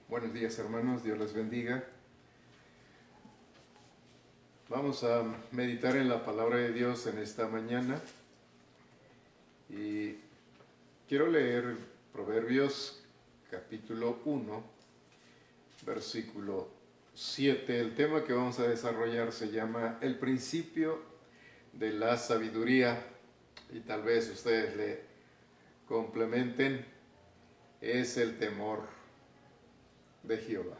Buenos días, hermanos, Dios les bendiga. Vamos a meditar en la palabra de Dios en esta mañana y quiero leer Proverbios capítulo 1, versículo 7. El tema que vamos a desarrollar se llama El principio de la sabiduría, y tal vez ustedes le complementen, es el temor de Jehová.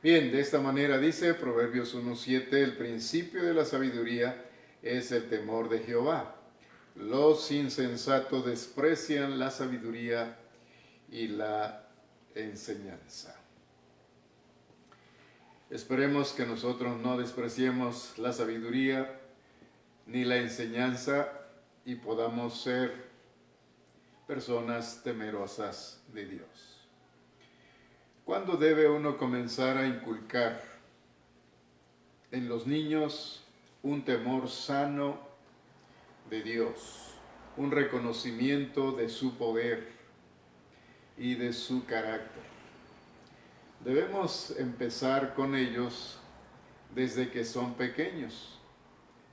Bien, de esta manera dice Proverbios 1:7, el principio de la sabiduría es el temor de Jehová. Los insensatos desprecian la sabiduría y la enseñanza. Esperemos que nosotros no despreciemos la sabiduría ni la enseñanza y podamos ser personas temerosas de Dios. ¿Cuándo debe uno comenzar a inculcar en los niños un temor sano de Dios, un reconocimiento de su poder y de su carácter? Debemos empezar con ellos desde que son pequeños,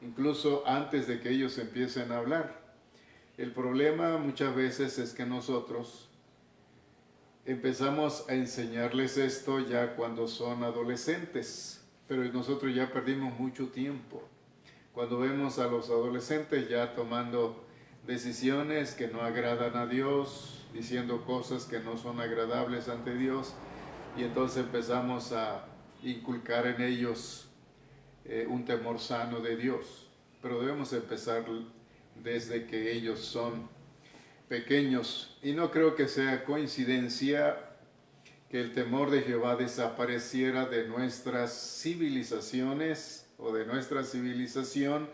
incluso antes de que ellos empiecen a hablar. El problema muchas veces es que nosotros empezamos a enseñarles esto ya cuando son adolescentes, pero nosotros ya perdimos mucho tiempo. Cuando vemos a los adolescentes ya tomando decisiones que no agradan a Dios, diciendo cosas que no son agradables ante Dios, y entonces empezamos a inculcar en ellos un temor sano de Dios. Pero debemos empezar desde que ellos son pequeños, y no creo que sea coincidencia que el temor de Jehová desapareciera de nuestras civilizaciones o de nuestra civilización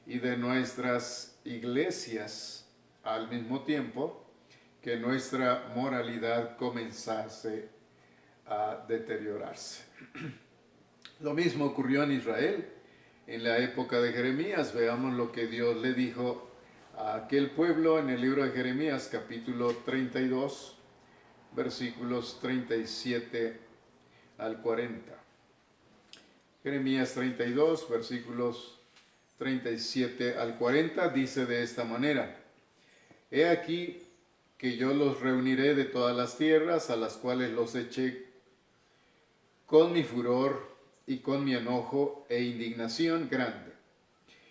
y de nuestras iglesias al mismo tiempo que nuestra moralidad comenzase a deteriorarse. Lo mismo ocurrió en Israel en la época de Jeremías. Veamos lo que Dios le dijo a aquel pueblo en el libro de Jeremías capítulo 32, versículos 37 al 40. Jeremías 32, versículos 37 al 40 dice de esta manera: He aquí que yo los reuniré de todas las tierras a las cuales los eché con mi furor y con mi enojo e indignación grande,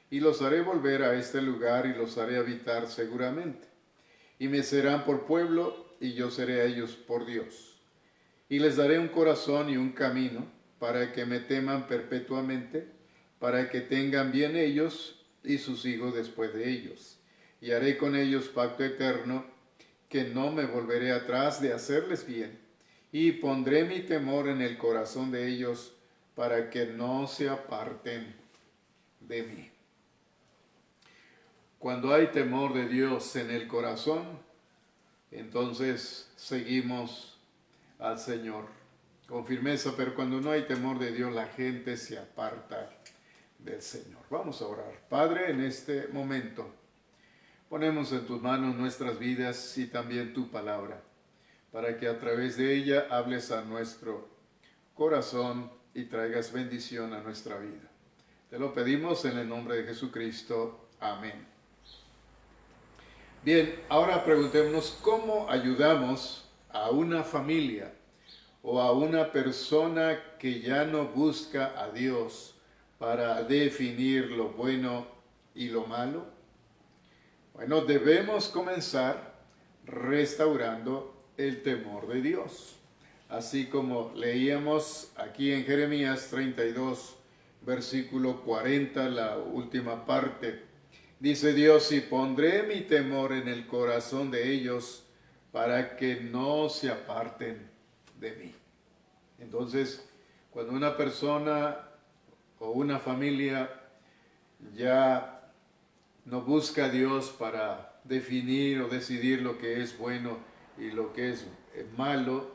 y los haré volver a este lugar y los haré habitar seguramente. Y me serán por pueblo, y yo seré a ellos por Dios. Y les daré un corazón y un camino, para que me teman perpetuamente, para que tengan bien ellos y sus hijos después de ellos. Y haré con ellos pacto eterno, que no me volveré atrás de hacerles bien. Y pondré mi temor en el corazón de ellos, para que no se aparten de mí. Cuando hay temor de Dios en el corazón, entonces seguimos al Señor con firmeza, pero cuando no hay temor de Dios, la gente se aparta del Señor. Vamos a orar. Padre, en este momento ponemos en tus manos nuestras vidas y también tu palabra, para que a través de ella hables a nuestro corazón y traigas bendición a nuestra vida. Te lo pedimos en el nombre de Jesucristo. Amén. Bien, ahora preguntémonos cómo ayudamos a una familia o a una persona que ya no busca a Dios para definir lo bueno y lo malo. Bueno, debemos comenzar restaurando el temor de Dios. Así como leíamos aquí en Jeremías 32, versículo 40, la última parte. Dice Dios: y pondré mi temor en el corazón de ellos, para que no se aparten de mí. Entonces, cuando una persona o una familia ya no busca a Dios para definir o decidir lo que es bueno y lo que es malo,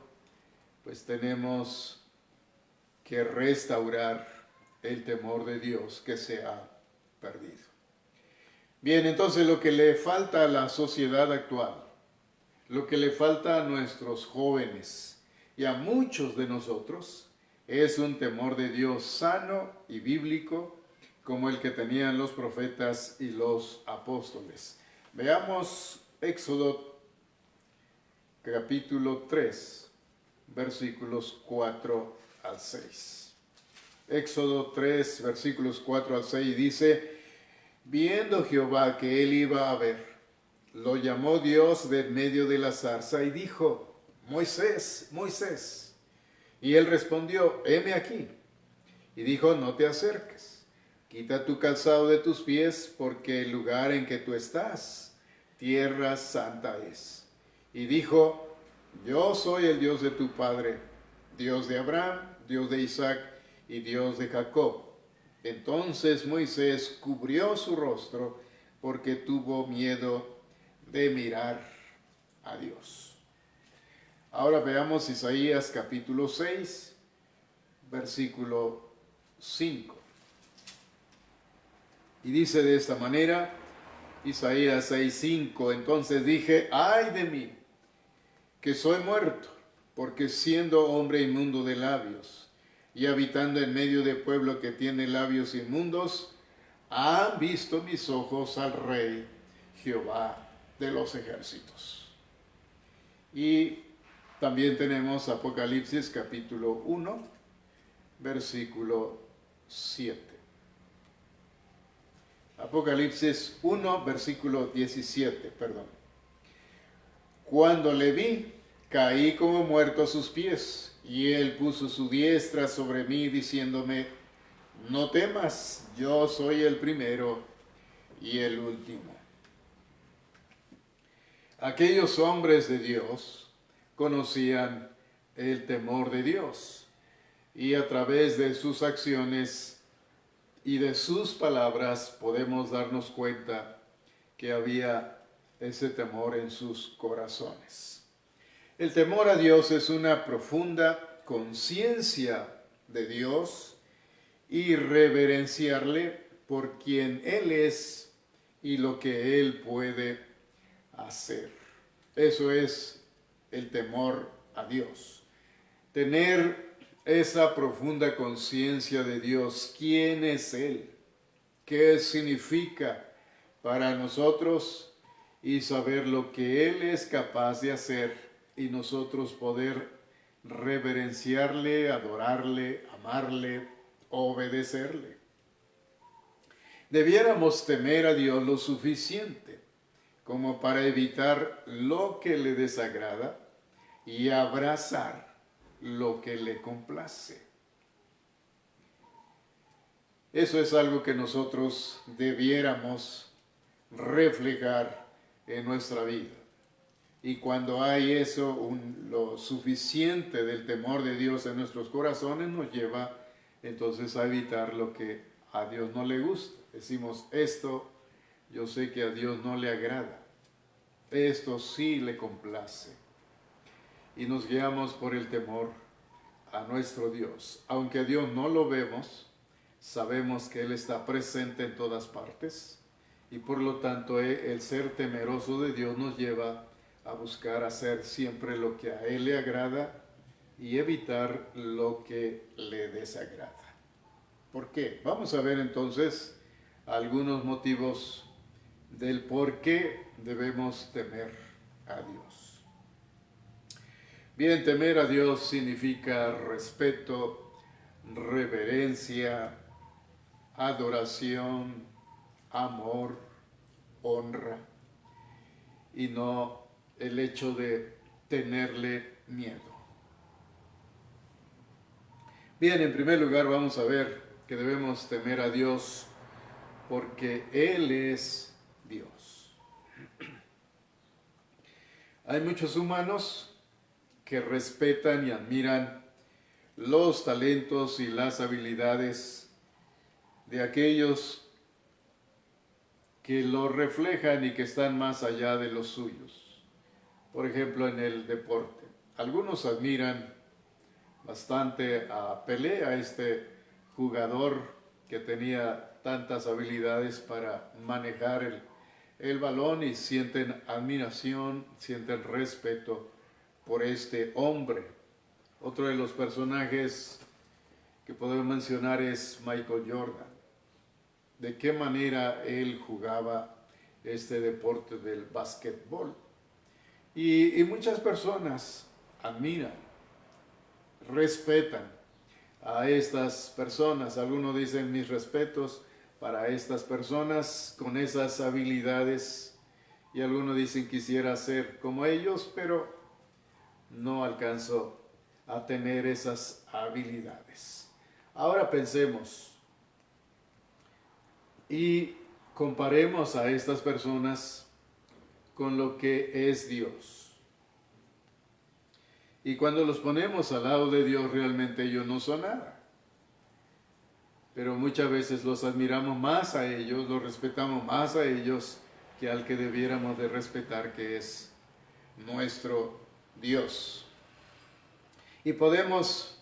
pues tenemos que restaurar el temor de Dios que se ha perdido. Bien, entonces lo que le falta a la sociedad actual, lo que le falta a nuestros jóvenes, y a muchos de nosotros es un temor de Dios sano y bíblico, como el que tenían los profetas y los apóstoles. Veamos Éxodo capítulo 3, versículos 4 al 6. Éxodo 3, versículos 4 al 6 dice: viendo Jehová que él iba a ver, lo llamó Dios de medio de la zarza y dijo: Moisés, Moisés. Y él respondió: heme aquí. Y dijo: no te acerques, quita tu calzado de tus pies, porque el lugar en que tú estás, tierra santa es. Y dijo: yo soy el Dios de tu padre, Dios de Abraham, Dios de Isaac y Dios de Jacob. Entonces Moisés cubrió su rostro porque tuvo miedo de mirar a Dios. Ahora veamos Isaías capítulo 6, versículo 5. Y dice de esta manera, Isaías 6:5: entonces dije: ay de mí, que soy muerto, porque siendo hombre inmundo de labios, y habitando en medio de pueblo que tiene labios inmundos, han visto mis ojos al Rey Jehová de los ejércitos. Y también tenemos Apocalipsis capítulo 1, versículo 7. Apocalipsis 1, versículo 17, perdón. Cuando le vi, caí como muerto a sus pies, y él puso su diestra sobre mí, diciéndome: no temas, yo soy el primero y el último. Aquellos hombres de Dios conocían el temor de Dios, y a través de sus acciones y de sus palabras podemos darnos cuenta que había ese temor en sus corazones. El temor a Dios es una profunda conciencia de Dios y reverenciarle por quien Él es y lo que Él puede hacer. Eso es el temor a Dios. Tener esa profunda conciencia de Dios. ¿Quién es Él? ¿Qué significa para nosotros? Y saber lo que Él es capaz de hacer y nosotros poder reverenciarle, adorarle, amarle, obedecerle. Debiéramos temer a Dios lo suficiente como para evitar lo que le desagrada y abrazar lo que le complace. Eso es algo que nosotros debiéramos reflejar en nuestra vida. Y cuando hay eso, lo suficiente del temor de Dios en nuestros corazones, nos lleva entonces a evitar lo que a Dios no le gusta. Decimos: esto yo sé que a Dios no le agrada, esto sí le complace. Y nos guiamos por el temor a nuestro Dios. Aunque a Dios no lo vemos, sabemos que Él está presente en todas partes, y por lo tanto el ser temeroso de Dios nos lleva a buscar hacer siempre lo que a Él le agrada y evitar lo que le desagrada. ¿Por qué? Vamos a ver entonces algunos motivos del por qué debemos temer a Dios. Bien, temer a Dios significa respeto, reverencia, adoración, amor, honra, y no el hecho de tenerle miedo. Bien, en primer lugar vamos a ver que debemos temer a Dios porque Él es Dios. Hay muchos humanos que respetan y admiran los talentos y las habilidades de aquellos que lo reflejan y que están más allá de los suyos. Por ejemplo, en el deporte. Algunos admiran bastante a Pelé, a este jugador que tenía tantas habilidades para manejar el balón, y sienten admiración, sienten respeto por este hombre. Otro de los personajes que podemos mencionar es Michael Jordan. De qué manera él jugaba este deporte del básquetbol. Y muchas personas admiran, respetan a estas personas. Algunos dicen mis respetos para estas personas con esas habilidades, y algunos dicen quisiera ser como ellos, pero no alcanzo a tener esas habilidades. Ahora pensemos y comparemos a estas personas con lo que es Dios. Y cuando los ponemos al lado de Dios, realmente ellos no son nada. Pero muchas veces los admiramos más a ellos, los respetamos más a ellos que al que debiéramos de respetar, que es nuestro Dios. Y podemos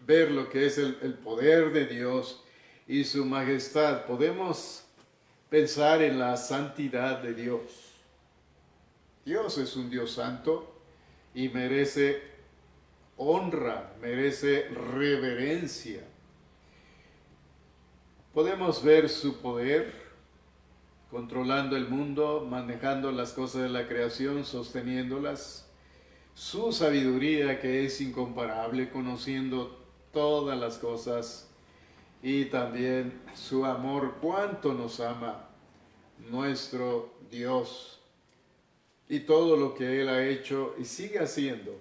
ver lo que es el poder de Dios y su majestad. Podemos pensar en la santidad de Dios. Dios es un Dios santo y merece honra, merece reverencia. Podemos ver su poder controlando el mundo, manejando las cosas de la creación, sosteniéndolas. Su sabiduría, que es incomparable, conociendo todas las cosas, y también su amor, cuánto nos ama nuestro Dios, y todo lo que Él ha hecho y sigue haciendo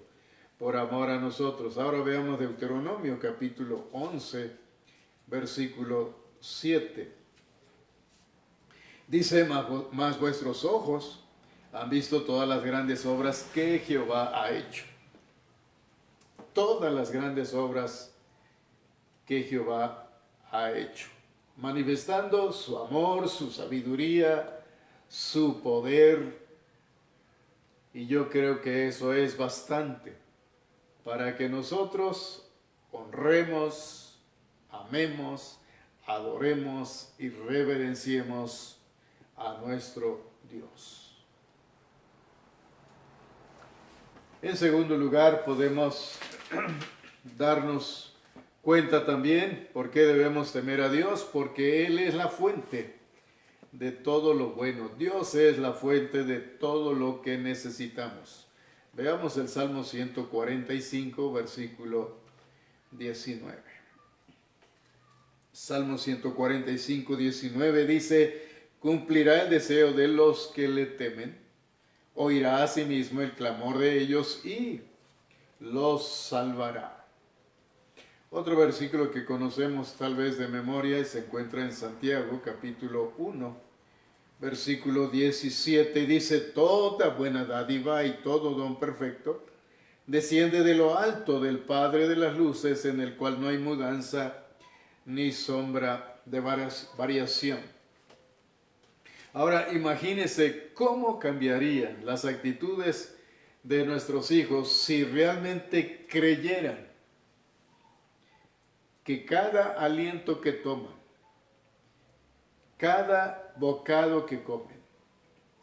por amor a nosotros. Ahora veamos Deuteronomio capítulo 11, versículo 7. Dice, mas vuestros ojos han visto todas las grandes obras que Jehová ha hecho. Todas las grandes obras que Jehová ha hecho. Manifestando su amor, su sabiduría, su poder. Y yo creo que eso es bastante para que nosotros honremos, amemos, adoremos y reverenciemos a nuestro Dios. En segundo lugar, podemos darnos cuenta también por qué debemos temer a Dios, porque Él es la fuente de todo lo bueno. Dios es la fuente de todo lo que necesitamos. Veamos el Salmo 145, versículo 19. Salmo 145, 19 dice, cumplirá el deseo de los que le temen, oirá a sí mismo el clamor de ellos y los salvará. Otro versículo que conocemos tal vez de memoria y se encuentra en Santiago capítulo 1, versículo 17, dice, toda buena dádiva y todo don perfecto desciende de lo alto del Padre de las luces, en el cual no hay mudanza ni sombra de variación. Ahora imagínense cómo cambiarían las actitudes de nuestros hijos si realmente creyeran que cada aliento que toman, cada bocado que comen,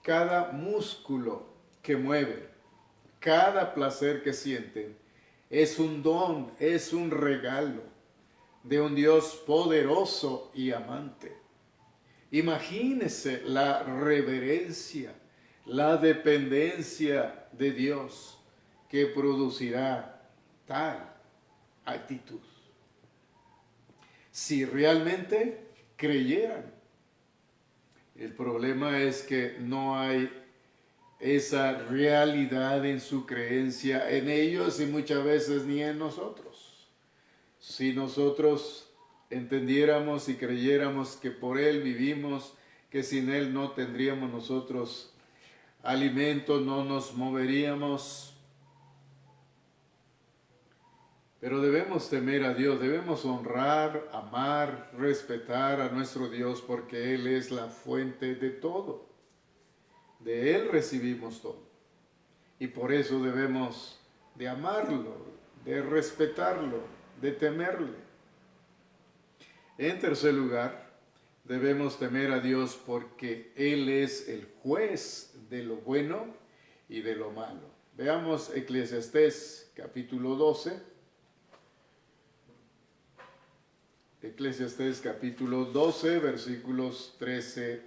cada músculo que mueven, cada placer que sienten, es un don, es un regalo de un Dios poderoso y amante. Imagínese la reverencia, la dependencia de Dios que producirá tal actitud. Si realmente creyeran. El problema es que no hay esa realidad en su creencia en ellos y muchas veces ni en nosotros. Si nosotros entendiéramos y creyéramos que por Él vivimos, que sin Él no tendríamos nosotros alimento, no nos moveríamos. Pero debemos temer a Dios, debemos honrar, amar, respetar a nuestro Dios, porque Él es la fuente de todo. De Él recibimos todo. Y por eso debemos de amarlo, de respetarlo, de temerle. En tercer lugar, debemos temer a Dios porque Él es el juez de lo bueno y de lo malo. Veamos Eclesiastés capítulo 12, Eclesiastés capítulo 12, versículos 13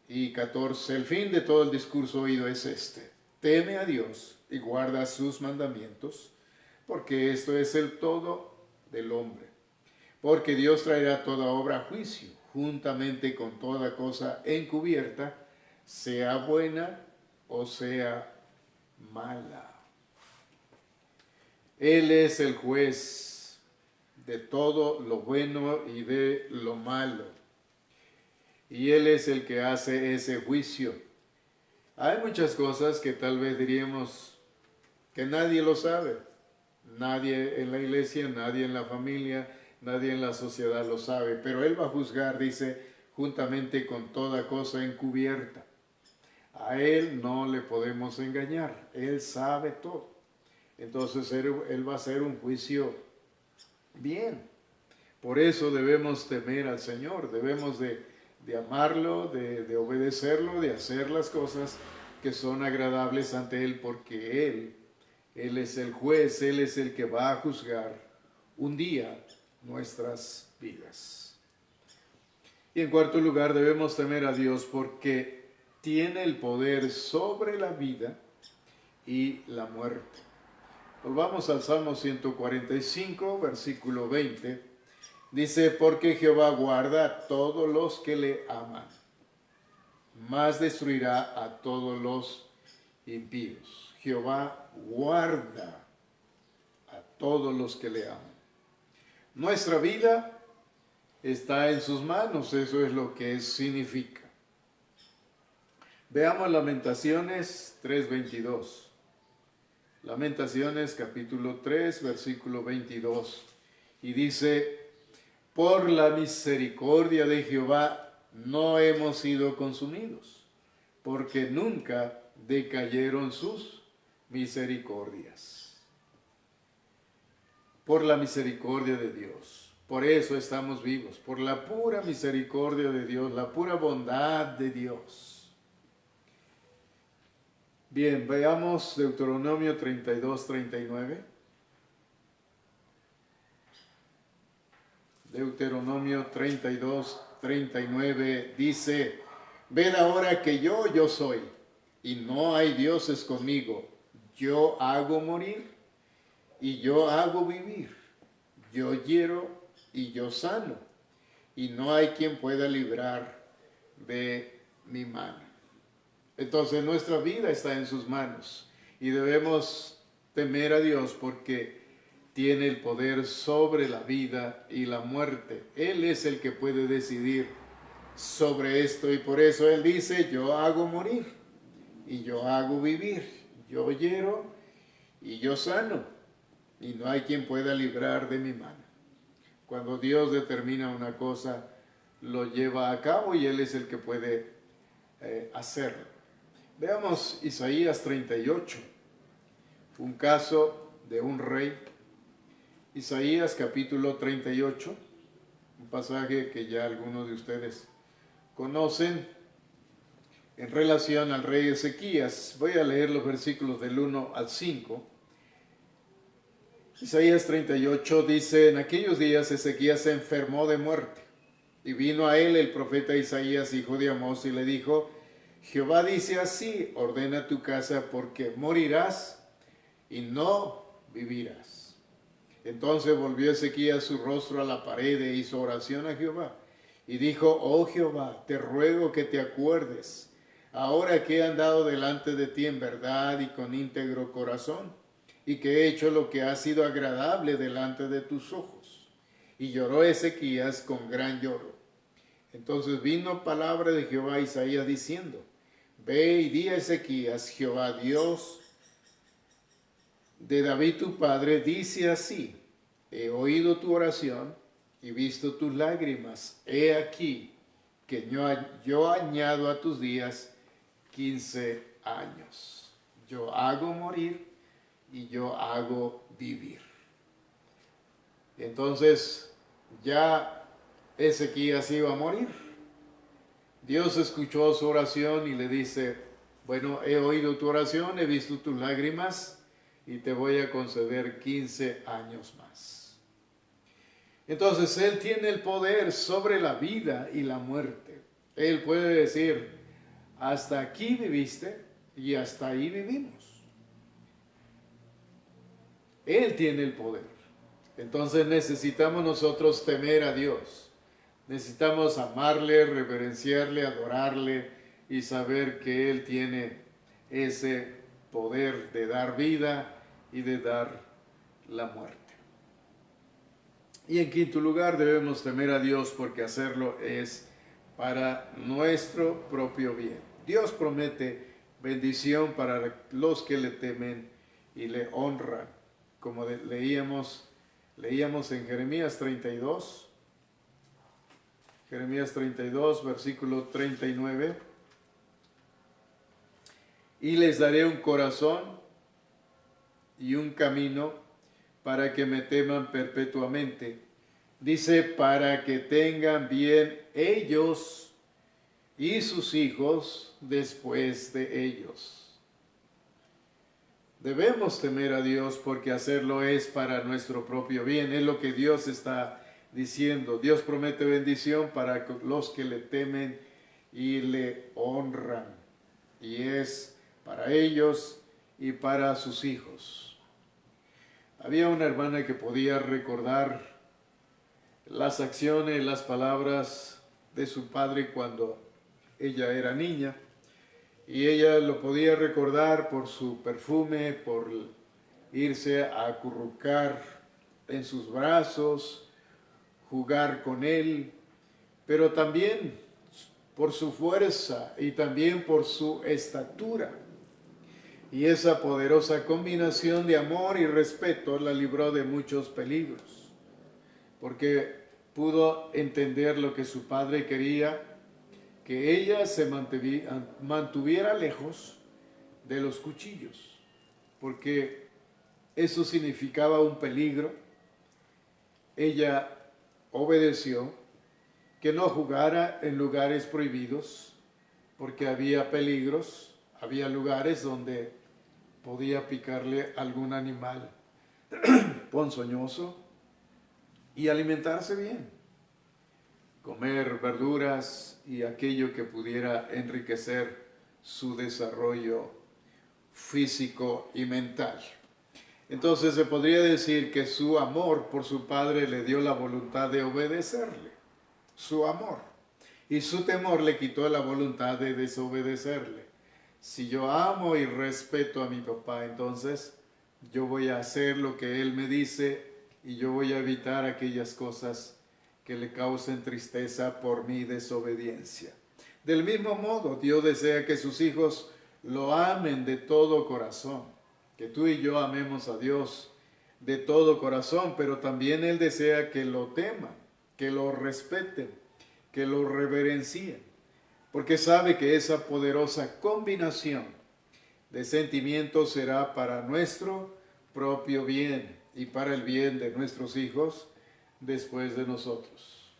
y 14. El fin de todo el discurso oído es este: teme a Dios y guarda sus mandamientos, porque esto es el todo del hombre. Porque Dios traerá toda obra a juicio, juntamente con toda cosa encubierta, sea buena o sea mala. Él es el juez de todo lo bueno y de lo malo. Y Él es el que hace ese juicio. Hay muchas cosas que tal vez diríamos que nadie lo sabe. Nadie en la iglesia, nadie en la familia, nadie en la sociedad lo sabe. Pero Él va a juzgar, dice, juntamente con toda cosa encubierta. A Él no le podemos engañar. Él sabe todo. Entonces Él va a hacer un juicio bien. Por eso debemos temer al Señor. Debemos de amarlo, de obedecerlo, de hacer las cosas que son agradables ante Él, porque Él es el juez, Él es el que va a juzgar un día nuestras vidas. Y en cuarto lugar, debemos temer a Dios porque tiene el poder sobre la vida y la muerte. Volvamos al Salmo 145, versículo 20. Dice: porque Jehová guarda a todos los que le aman, mas destruirá a todos los impíos. Jehová guarda a todos los que le aman. Nuestra vida está en sus manos, eso es lo que significa. Veamos Lamentaciones 3:22. Lamentaciones capítulo 3, versículo 22. Y dice: por la misericordia de Jehová no hemos sido consumidos, porque nunca decayeron sus misericordias. Por la misericordia de Dios. Por eso estamos vivos, por la pura misericordia de Dios, la pura bondad de Dios. Bien, veamos Deuteronomio 32, 39. Deuteronomio 32, 39 dice: ved ahora que yo soy, y no hay dioses conmigo. Yo hago morir, y yo hago vivir. Yo hiero, y yo sano, y no hay quien pueda librar de mi mano. Entonces nuestra vida está en sus manos, y debemos temer a Dios porque tiene el poder sobre la vida y la muerte. Él es el que puede decidir sobre esto, y por eso Él dice: yo hago morir y yo hago vivir, yo hiero y yo sano, y no hay quien pueda librar de mi mano. Cuando Dios determina una cosa, lo lleva a cabo, y Él es el que puede hacerlo. Veamos Isaías 38, un caso de un rey. Isaías capítulo 38, un pasaje que ya algunos de ustedes conocen en relación al rey Ezequías. Voy a leer los versículos del 1 al 5. Isaías 38 dice: en aquellos días Ezequías se enfermó de muerte, y vino a él el profeta Isaías, hijo de Amós, y le dijo: Jehová dice así: ordena tu casa, porque morirás y no vivirás. Entonces volvió Ezequías su rostro a la pared e hizo oración a Jehová. Y dijo: oh Jehová, te ruego que te acuerdes, ahora que he andado delante de ti en verdad y con íntegro corazón, y que he hecho lo que ha sido agradable delante de tus ojos. Y lloró Ezequías con gran lloro. Entonces vino palabra de Jehová a Isaías diciendo: ve y di a Ezequías: Jehová Dios de David tu padre dice así: he oído tu oración y visto tus lágrimas. He aquí que yo añado a tus días 15 años. Yo hago morir y yo hago vivir. Entonces ya Ezequías iba a morir. Dios escuchó su oración y le dice: bueno, he oído tu oración, he visto tus lágrimas, y te voy a conceder 15 años más. Entonces Él tiene el poder sobre la vida y la muerte. Él puede decir, hasta aquí viviste y hasta ahí vivimos. Él tiene el poder. Entonces necesitamos nosotros temer a Dios. Necesitamos amarle, reverenciarle, adorarle y saber que Él tiene ese poder de dar vida y de dar la muerte. Y en quinto lugar, debemos temer a Dios porque hacerlo es para nuestro propio bien. Dios promete bendición para los que le temen y le honran. Como leíamos en Jeremías 32, versículo 39. Y les daré un corazón y un camino para que me teman perpetuamente. Dice, para que tengan bien ellos y sus hijos después de ellos. Debemos temer a Dios porque hacerlo es para nuestro propio bien. Es lo que Dios está diciendo. Dios promete bendición para los que le temen y le honran. Y es para ellos y para sus hijos. Había una hermana que podía recordar las acciones, las palabras de su padre cuando ella era niña. Y ella lo podía recordar por su perfume, por irse a acurrucar en sus brazos, jugar con él, pero también por su fuerza y también por su estatura. Y esa poderosa combinación de amor y respeto la libró de muchos peligros, porque pudo entender lo que su padre quería, que ella se mantuviera lejos de los cuchillos, porque eso significaba un peligro. Ella obedeció, que no jugara en lugares prohibidos, porque había peligros, había lugares donde podía picarle algún animal ponzoñoso, y alimentarse bien, comer verduras y aquello que pudiera enriquecer su desarrollo físico y mental. Entonces se podría decir que su amor por su padre le dio la voluntad de obedecerle, su amor, y su temor le quitó la voluntad de desobedecerle. Si yo amo y respeto a mi papá, entonces yo voy a hacer lo que él me dice y yo voy a evitar aquellas cosas que le causen tristeza por mi desobediencia. Del mismo modo, Dios desea que sus hijos lo amen de todo corazón, que tú y yo amemos a Dios de todo corazón, pero también Él desea que lo teman, que lo respeten, que lo reverencien, porque sabe que esa poderosa combinación de sentimientos será para nuestro propio bien y para el bien de nuestros hijos después de nosotros.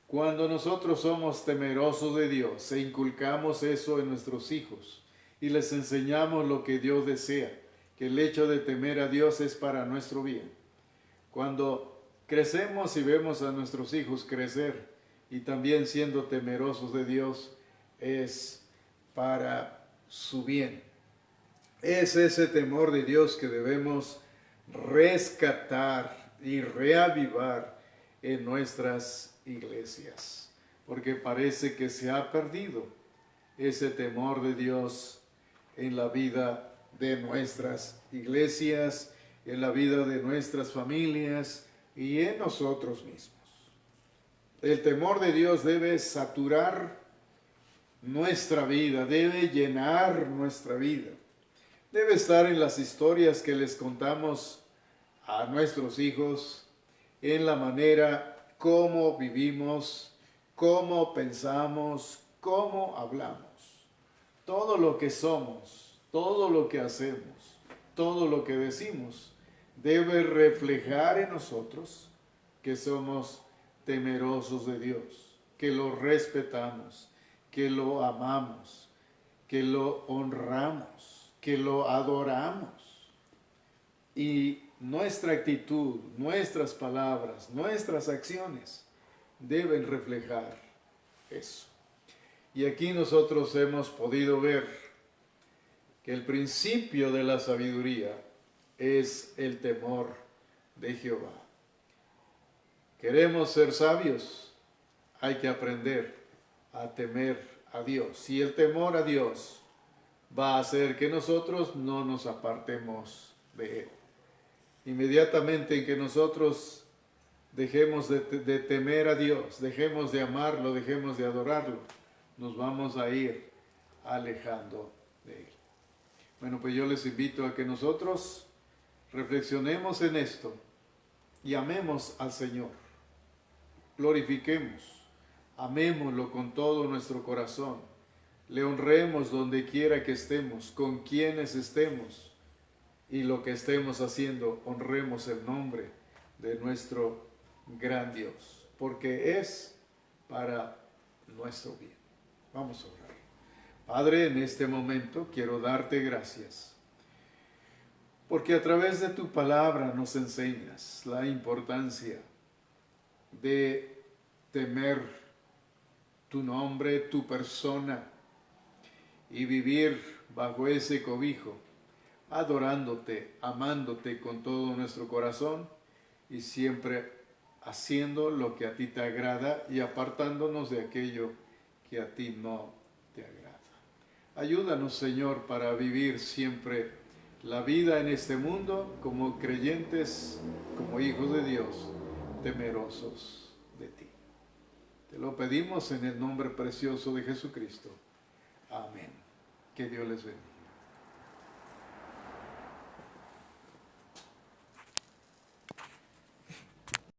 Cuando nosotros somos temerosos de Dios e inculcamos eso en nuestros hijos y les enseñamos lo que Dios desea, que el hecho de temer a Dios es para nuestro bien. Cuando crecemos y vemos a nuestros hijos crecer y también siendo temerosos de Dios, es para su bien. Es ese temor de Dios que debemos rescatar y reavivar en nuestras iglesias, porque parece que se ha perdido ese temor de Dios en la vida de nuestras iglesias, en la vida de nuestras familias y en nosotros mismos. El temor de Dios debe saturar nuestra vida, debe llenar nuestra vida, debe estar en las historias que les contamos a nuestros hijos, en la manera como vivimos, cómo pensamos, cómo hablamos. Todo lo que somos, todo lo que hacemos, todo lo que decimos, debe reflejar en nosotros que somos temerosos de Dios, que lo respetamos, que lo amamos, que lo honramos, que lo adoramos. Y nuestra actitud, nuestras palabras, nuestras acciones deben reflejar eso. Y aquí nosotros hemos podido ver que el principio de la sabiduría es el temor de Jehová. Queremos ser sabios, hay que aprender a temer a Dios. Y el temor a Dios va a hacer que nosotros no nos apartemos de Él. Inmediatamente en que nosotros dejemos de temer a Dios, dejemos de amarlo, dejemos de adorarlo, nos vamos a ir alejando de Él. Bueno, pues yo les invito a que nosotros reflexionemos en esto y amemos al Señor. Glorifiquemos, amémoslo con todo nuestro corazón. Le honremos donde quiera que estemos, con quienes estemos, y lo que estemos haciendo, honremos el nombre de nuestro gran Dios, porque es para nuestro bien. Vamos a orar. Padre, en este momento quiero darte gracias, porque a través de tu palabra nos enseñas la importancia de temer tu nombre, tu persona, y vivir bajo ese cobijo, adorándote, amándote con todo nuestro corazón y siempre haciendo lo que a ti te agrada y apartándonos de aquello que a ti no te agrada. Ayúdanos, Señor, para vivir siempre la vida en este mundo como creyentes, como hijos de Dios, temerosos de ti. Te lo pedimos en el nombre precioso de Jesucristo. Amén. Que Dios les bendiga.